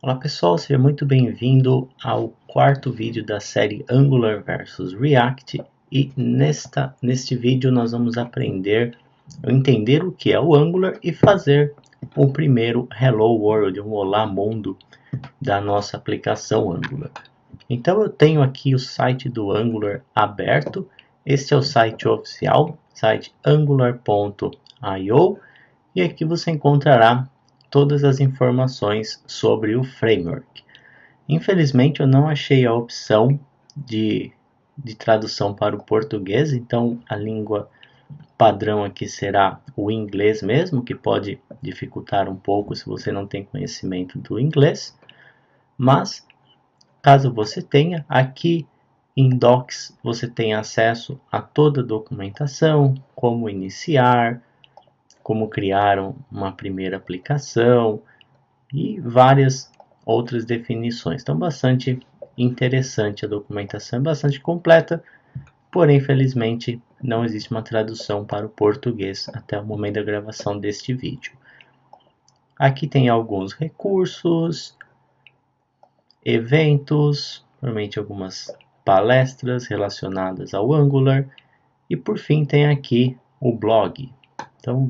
Olá pessoal, seja muito bem-vindo ao quarto vídeo da série Angular versus React e neste vídeo nós vamos entender o que é o Angular e fazer o primeiro Hello World, um Olá Mundo da nossa aplicação Angular. Então eu tenho aqui o site do Angular aberto, este é o site oficial, site angular.io, e aqui você encontrará todas as informações sobre o framework. Infelizmente eu não achei a opção de tradução para o português, então a língua padrão aqui será o inglês mesmo, que pode dificultar um pouco se você não tem conhecimento do inglês, mas caso você tenha, aqui em Docs você tem acesso a toda a documentação, como iniciar, como criar uma primeira aplicação e várias outras definições. Então, bastante interessante a documentação, é bastante completa, porém, felizmente, não existe uma tradução para o português até o momento da gravação deste vídeo. Aqui tem alguns recursos, eventos, provavelmente algumas palestras relacionadas ao Angular, e por fim tem aqui o blog. Então,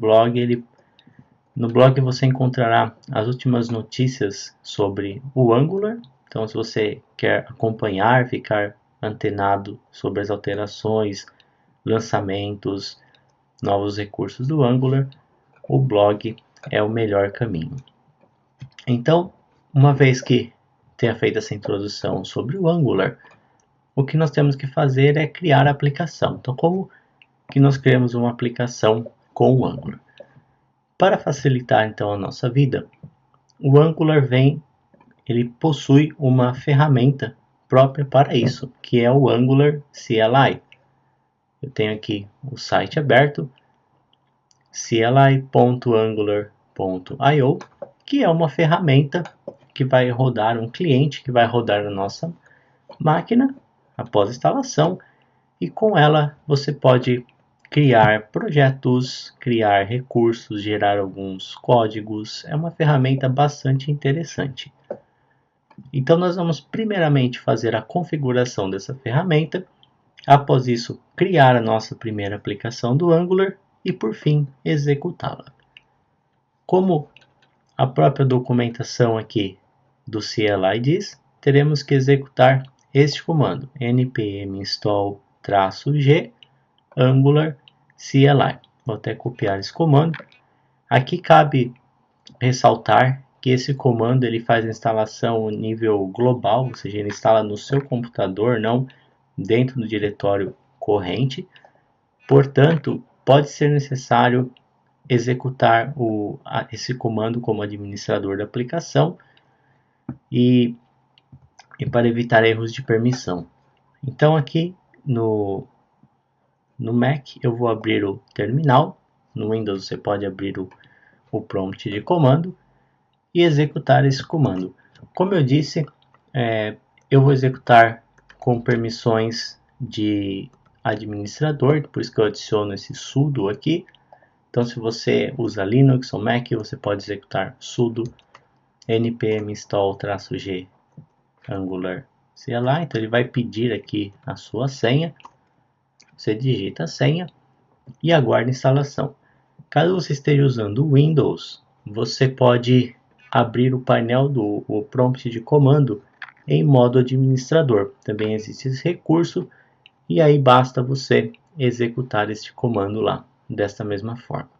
no blog você encontrará as últimas notícias sobre o Angular. Então, se você quer acompanhar, ficar antenado sobre as alterações, lançamentos, novos recursos do Angular, o blog é o melhor caminho. Então, uma vez que tenha feito essa introdução sobre o Angular, o que nós temos que fazer é criar a aplicação. Então, como que nós criamos uma aplicação com o Angular? Para facilitar então a nossa vida, o Angular ele possui uma ferramenta própria para isso, que é o Angular CLI. Eu tenho aqui o site aberto, cli.angular.io, que é uma ferramenta que vai rodar, um cliente que vai rodar na nossa máquina após a instalação, e com ela você pode criar projetos, criar recursos, gerar alguns códigos. É uma ferramenta bastante interessante. Então nós vamos primeiramente fazer a configuração dessa ferramenta, após isso criar a nossa primeira aplicação do Angular e por fim executá-la. Como a própria documentação aqui do CLI diz, teremos que executar este comando, npm install-g Angular CLI. Vou até copiar esse comando. Aqui cabe ressaltar que esse comando ele faz a instalação nível global, ou seja, ele instala no seu computador, não dentro do diretório corrente. Portanto, pode ser necessário executar esse comando como administrador da aplicação e para evitar erros de permissão. Então aqui no Mac eu vou abrir o terminal, no Windows você pode abrir o prompt de comando e executar esse comando. Como eu disse, eu vou executar com permissões de administrador, por isso que eu adiciono esse sudo aqui. Então se você usa Linux ou Mac, você pode executar sudo npm install-g Angular CLI. Então ele vai pedir aqui a sua senha. Você digita a senha e aguarda a instalação. Caso você esteja usando o Windows, você pode abrir o painel do prompt de comando em modo administrador. Também existe esse recurso e aí basta você executar este comando lá, desta mesma forma.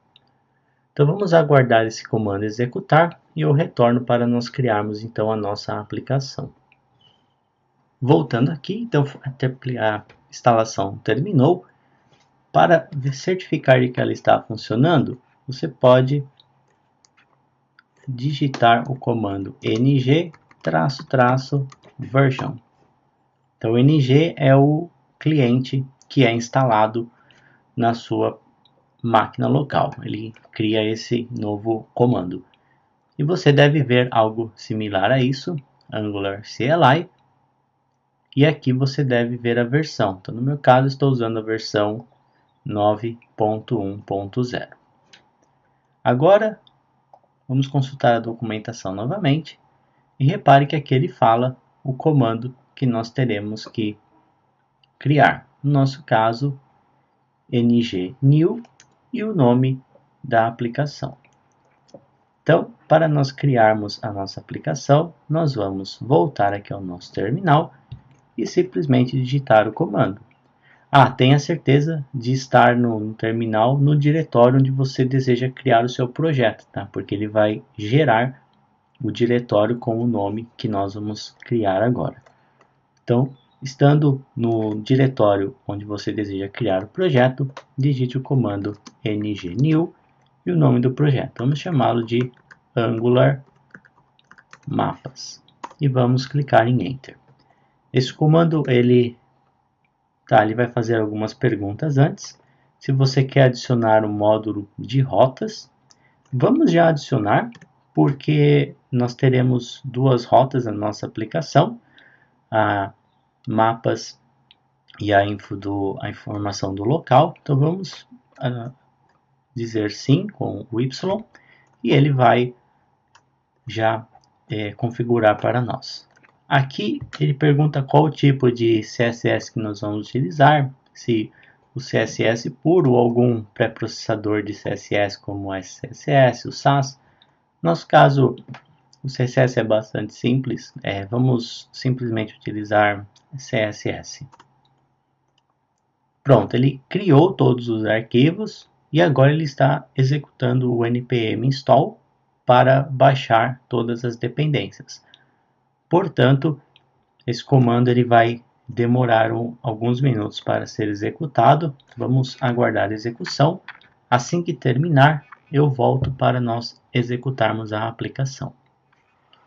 Então vamos aguardar esse comando executar e eu retorno para nós criarmos então a nossa aplicação. Voltando aqui, então a instalação terminou. Para certificar de que ela está funcionando, você pode digitar o comando ng-version. Então, o ng é o cliente que é instalado na sua máquina local. Ele cria esse novo comando. E você deve ver algo similar a isso, Angular CLI. E aqui você deve ver a versão. Então, no meu caso, estou usando a versão 9.1.0. Agora, vamos consultar a documentação novamente E repare que aqui ele fala o comando que nós teremos que criar. No nosso caso, ng-new e o nome da aplicação. Então, para nós criarmos a nossa aplicação, nós vamos voltar aqui ao nosso terminal e simplesmente digitar o comando. Tenha certeza de estar no terminal no diretório onde você deseja criar o seu projeto, tá? Porque ele vai gerar o diretório com o nome que nós vamos criar agora. Então, estando no diretório onde você deseja criar o projeto, digite o comando ng-new e o nome do projeto. Vamos chamá-lo de Angular Mapas e vamos clicar em Enter. Esse comando ele vai fazer algumas perguntas antes. Se você quer adicionar um módulo de rotas, vamos já adicionar, porque nós teremos duas rotas na nossa aplicação, a mapas e a informação do local. Então vamos dizer sim com o Y e ele vai já configurar para nós. Aqui ele pergunta qual tipo de CSS que nós vamos utilizar, se o CSS puro ou algum pré-processador de CSS como o SCSS, o SAS. No nosso caso, o CSS é bastante simples, vamos simplesmente utilizar CSS. Pronto, ele criou todos os arquivos e agora ele está executando o npm install para baixar todas as dependências. Portanto, esse comando ele vai demorar alguns minutos para ser executado. Vamos aguardar a execução. Assim que terminar, eu volto para nós executarmos a aplicação.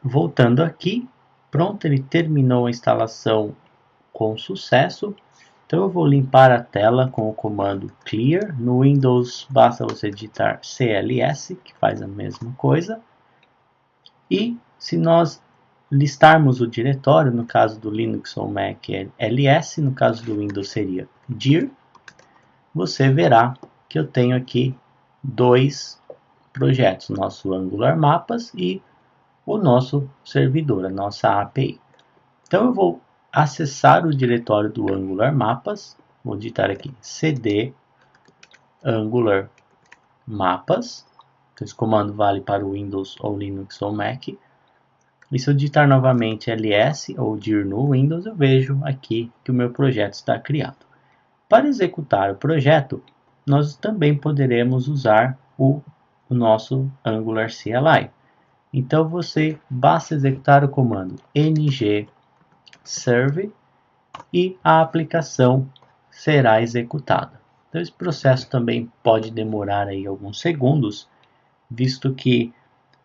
Voltando aqui, pronto, ele terminou a instalação com sucesso. Então eu vou limpar a tela com o comando clear. No Windows basta você digitar cls, que faz a mesma coisa. E se nós listarmos o diretório, no caso do Linux ou Mac é ls, no caso do Windows seria dir, você verá que eu tenho aqui dois projetos, nosso Angular Mapas e o nosso servidor, a nossa API. Então eu vou acessar o diretório do Angular Mapas, vou digitar aqui cd Angular Mapas, esse comando vale para o Windows ou Linux ou Mac. E se eu digitar novamente ls ou dir no Windows, eu vejo aqui que o meu projeto está criado. Para executar o projeto, nós também poderemos usar o nosso Angular CLI. Então você basta executar o comando ng serve e a aplicação será executada. Então esse processo também pode demorar aí alguns segundos, visto que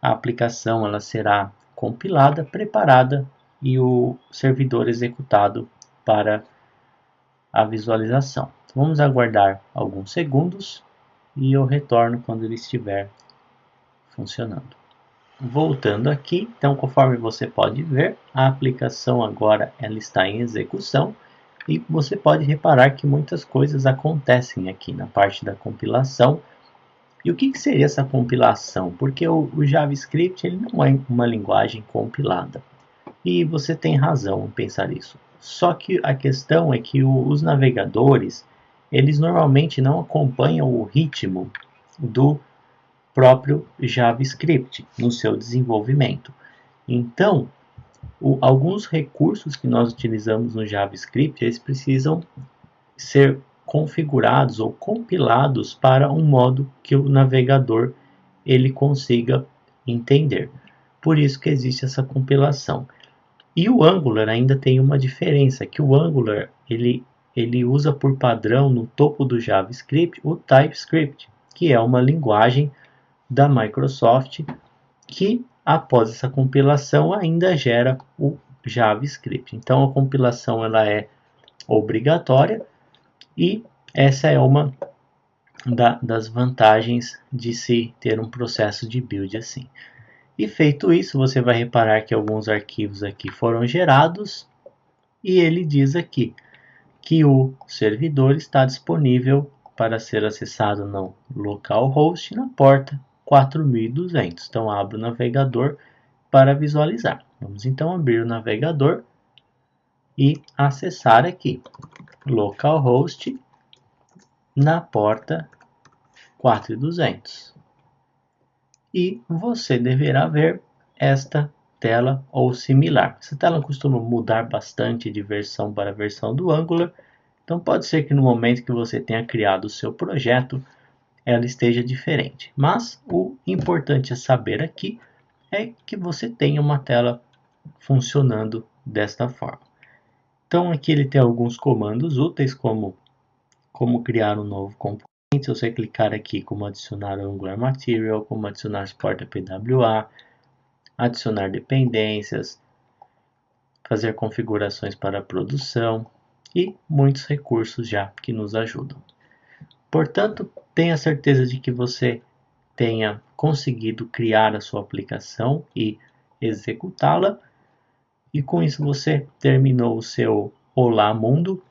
a aplicação ela será compilada, preparada e o servidor executado para a visualização. Vamos aguardar alguns segundos e eu retorno quando ele estiver funcionando. Voltando aqui, então conforme você pode ver, a aplicação agora ela está em execução e você pode reparar que muitas coisas acontecem aqui na parte da compilação. E o que seria essa compilação? Porque o JavaScript ele não é uma linguagem compilada. E você tem razão em pensar isso. Só que a questão é que os navegadores, eles normalmente não acompanham o ritmo do próprio JavaScript no seu desenvolvimento. Então, alguns recursos que nós utilizamos no JavaScript, eles precisam ser configurados ou compilados para um modo que o navegador ele consiga entender. Por isso que existe essa compilação. E o Angular ainda tem uma diferença, que o Angular ele usa por padrão no topo do JavaScript o TypeScript, que é uma linguagem da Microsoft que após essa compilação ainda gera o JavaScript. Então a compilação ela é obrigatória e essa é uma das vantagens de se ter um processo de build assim. E feito isso, você vai reparar que alguns arquivos aqui foram gerados e ele diz aqui que o servidor está disponível para ser acessado no localhost na porta 4200. Então abro o navegador para visualizar. Vamos então abrir o navegador e acessar aqui localhost na porta 4200. E você deverá ver esta tela ou similar. Essa tela costuma mudar bastante de versão para versão do Angular, então pode ser que no momento que você tenha criado o seu projeto, ela esteja diferente. Mas o importante a saber aqui é que você tenha uma tela funcionando desta forma. Então aqui ele tem alguns comandos úteis, como criar um novo componente. Se você clicar aqui como adicionar Angular Material, como adicionar suporte a PWA, adicionar dependências, fazer configurações para produção e muitos recursos já que nos ajudam. Portanto, tenha certeza de que você tenha conseguido criar a sua aplicação e executá-la, e com isso você terminou o seu Olá Mundo.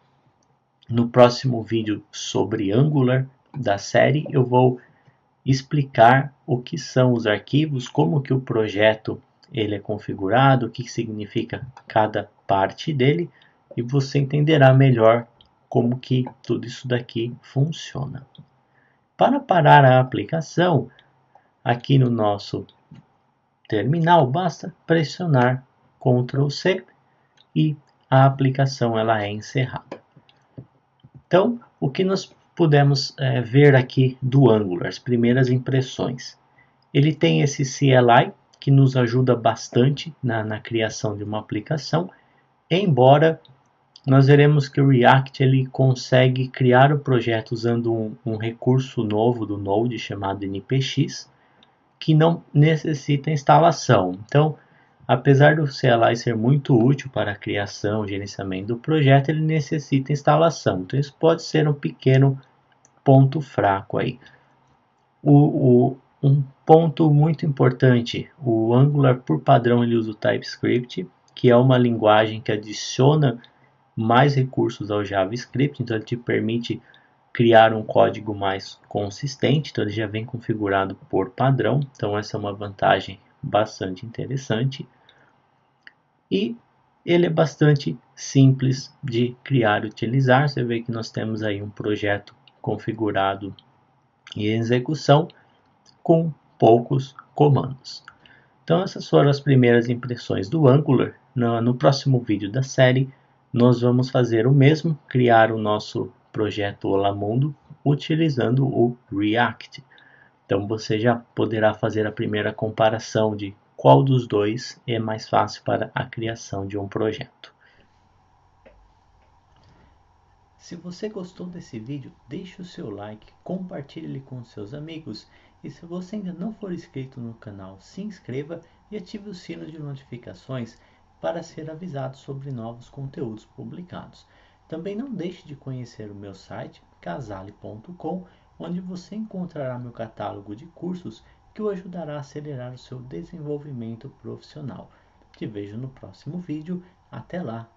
No próximo vídeo sobre Angular da série eu vou explicar o que são os arquivos, como que o projeto ele é configurado, o que significa cada parte dele, e você entenderá melhor como que tudo isso daqui funciona. Para parar a aplicação, aqui no nosso terminal, basta pressionar Ctrl C e a aplicação ela é encerrada. Então, o que nós pudemos ver aqui do Angular, as primeiras impressões. Ele tem esse CLI que nos ajuda bastante na criação de uma aplicação, embora nós veremos que o React ele consegue criar o projeto usando um recurso novo do Node chamado NPX, que não necessita instalação. Então, apesar do CLI ser muito útil para a criação e gerenciamento do projeto, ele necessita instalação. Então, isso pode ser um pequeno ponto fraco aí. Um ponto muito importante, o Angular por padrão ele usa o TypeScript, que é uma linguagem que adiciona mais recursos ao JavaScript, então ele te permite criar um código mais consistente, então ele já vem configurado por padrão, então essa é uma vantagem bastante interessante. E ele é bastante simples de criar e utilizar, você vê que nós temos aí um projeto configurado e em execução com poucos comandos. Então essas foram as primeiras impressões do Angular. No próximo vídeo da série nós vamos fazer o mesmo, criar o nosso projeto Olá Mundo utilizando o React. Então você já poderá fazer a primeira comparação de qual dos dois é mais fácil para a criação de um projeto. Se você gostou desse vídeo, deixe o seu like, compartilhe ele com seus amigos e se você ainda não for inscrito no canal, se inscreva e ative o sino de notificações para ser avisado sobre novos conteúdos publicados. Também não deixe de conhecer o meu site casale.com, onde você encontrará meu catálogo de cursos que o ajudará a acelerar o seu desenvolvimento profissional. Te vejo no próximo vídeo. Até lá!